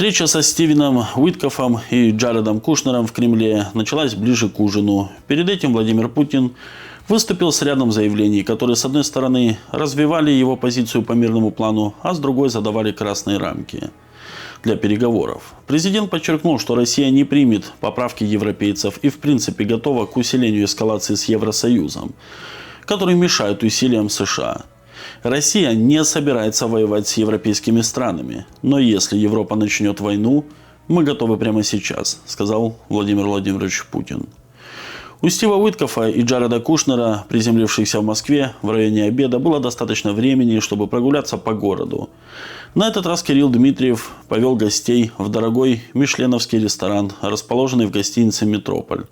Встреча со Стивеном Уиткофом и Джаредом Кушнером в Кремле началась ближе к ужину. Перед этим Владимир Путин выступил с рядом заявлений, которые, с одной стороны, развивали его позицию по мирному плану, а с другой задавали красные рамки для переговоров. Президент подчеркнул, что Россия не примет поправки европейцев и в принципе готова к усилению эскалации с Евросоюзом, которые мешают усилиям США. Россия не собирается воевать с европейскими странами, но если Европа начнет войну, мы готовы прямо сейчас, сказал Владимир Владимирович Путин. У Стива Уиткофа и Джареда Кушнера, приземлившихся в Москве в районе обеда, было достаточно времени, чтобы прогуляться по городу. На этот раз Кирилл Дмитриев повел гостей в дорогой мишленовский ресторан, расположенный в гостинице «Метрополь»,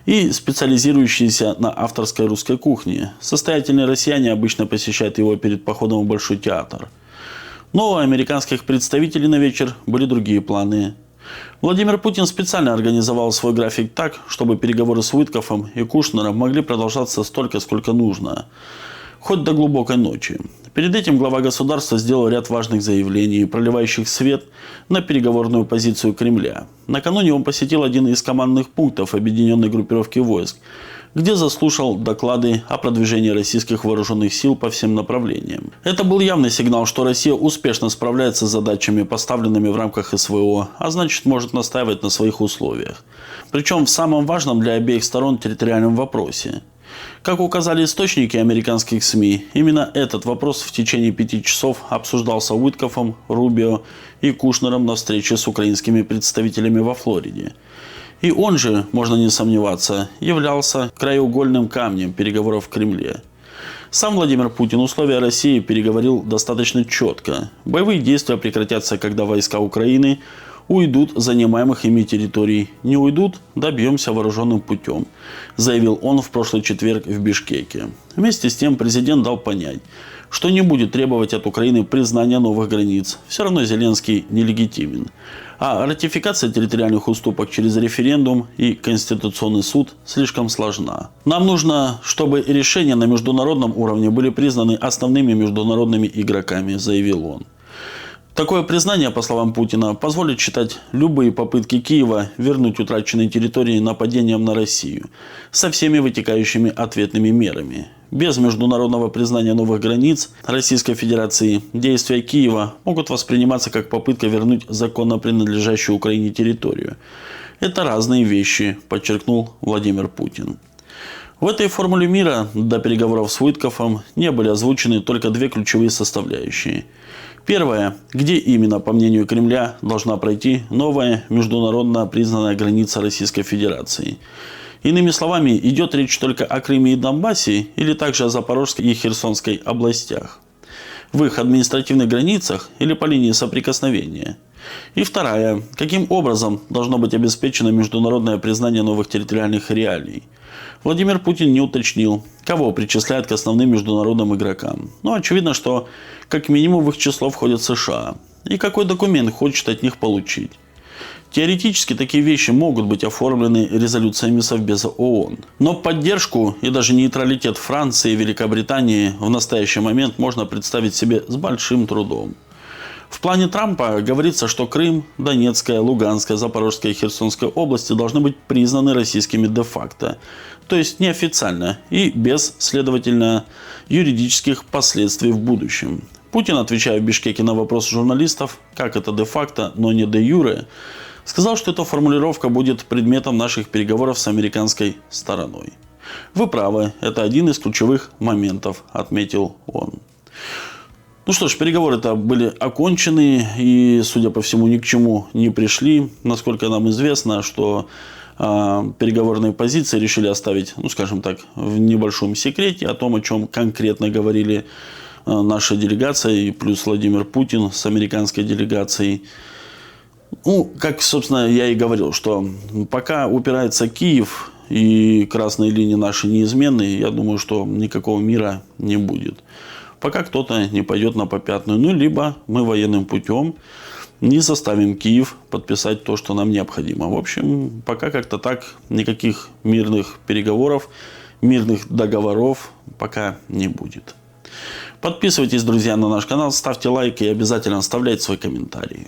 и специализирующийся на авторской русской кухне. Состоятельные россияне обычно посещают его перед походом в Большой театр. Но у американских представителей на вечер были другие планы. Владимир Путин специально организовал свой график так, чтобы переговоры с Уиткофом и Кушнером могли продолжаться столько, сколько нужно, хоть до глубокой ночи. Перед этим глава государства сделал ряд важных заявлений, проливающих свет на переговорную позицию Кремля. Накануне он посетил один из командных пунктов объединенной группировки войск, где заслушал доклады о продвижении российских вооруженных сил по всем направлениям. Это был явный сигнал, что Россия успешно справляется с задачами, поставленными в рамках СВО, а значит может настаивать на своих условиях. Причем в самом важном для обеих сторон территориальном вопросе. Как указали источники американских СМИ, именно этот вопрос в течение 5 часов обсуждался Уиткофом, Рубио и Кушнером на встрече с украинскими представителями во Флориде. И он же, можно не сомневаться, являлся краеугольным камнем переговоров в Кремле. Сам Владимир Путин условия России переговорил достаточно четко. Боевые действия прекратятся, когда войска Украины уйдут с занимаемых ими территорий. Не уйдут – добьемся вооруженным путем, заявил он в прошлый четверг в Бишкеке. Вместе с тем президент дал понять, что не будет требовать от Украины признания новых границ. Все равно Зеленский нелегитимен. А ратификация территориальных уступок через референдум и Конституционный суд слишком сложна. Нам нужно, чтобы решения на международном уровне были признаны основными международными игроками, заявил он. Такое признание, по словам Путина, позволит считать любые попытки Киева вернуть утраченные территории нападением на Россию со всеми вытекающими ответными мерами. Без международного признания новых границ Российской Федерации действия Киева могут восприниматься как попытка вернуть законно принадлежащую Украине территорию. Это разные вещи, подчеркнул Владимир Путин. В этой формуле мира до переговоров с Уиткофом не были озвучены только две ключевые составляющие. Первое. Где именно, по мнению Кремля, должна пройти новая международно признанная граница Российской Федерации? Иными словами, идет речь только о Крыме и Донбассе или также о Запорожской и Херсонской областях? В их административных границах или по линии соприкосновения? И вторая. Каким образом должно быть обеспечено международное признание новых территориальных реалий? Владимир Путин не уточнил, кого причисляют к основным международным игрокам. Но очевидно, что как минимум в их число входят США. И какой документ хочет от них получить. Теоретически такие вещи могут быть оформлены резолюциями Совбеза ООН. Но поддержку и даже нейтралитет Франции и Великобритании в настоящий момент можно представить себе с большим трудом. В плане Трампа говорится, что Крым, Донецкая, Луганская, Запорожская и Херсонская области должны быть признаны российскими де-факто, то есть неофициально и без, следовательно, юридических последствий в будущем. Путин, отвечая в Бишкеке на вопрос журналистов, как это де-факто, но не де-юре, сказал, что эта формулировка будет предметом наших переговоров с американской стороной. Вы правы, это один из ключевых моментов, отметил он. Ну что ж, переговоры-то были окончены и, судя по всему, ни к чему не пришли. Насколько нам известно, что переговорные позиции решили оставить, ну скажем так, в небольшом секрете о том, о чем конкретно говорили наша делегация и плюс Владимир Путин с американской делегацией. Ну, как, собственно, я и говорил, что пока упирается Киев и красные линии наши неизменны, я думаю, что никакого мира не будет. Пока кто-то не пойдет на попятную. Ну, либо мы военным путем не заставим Киев подписать то, что нам необходимо. В общем, пока как-то так, никаких мирных переговоров, мирных договоров пока не будет. Подписывайтесь, друзья, на наш канал, ставьте лайки и обязательно оставляйте свой комментарий.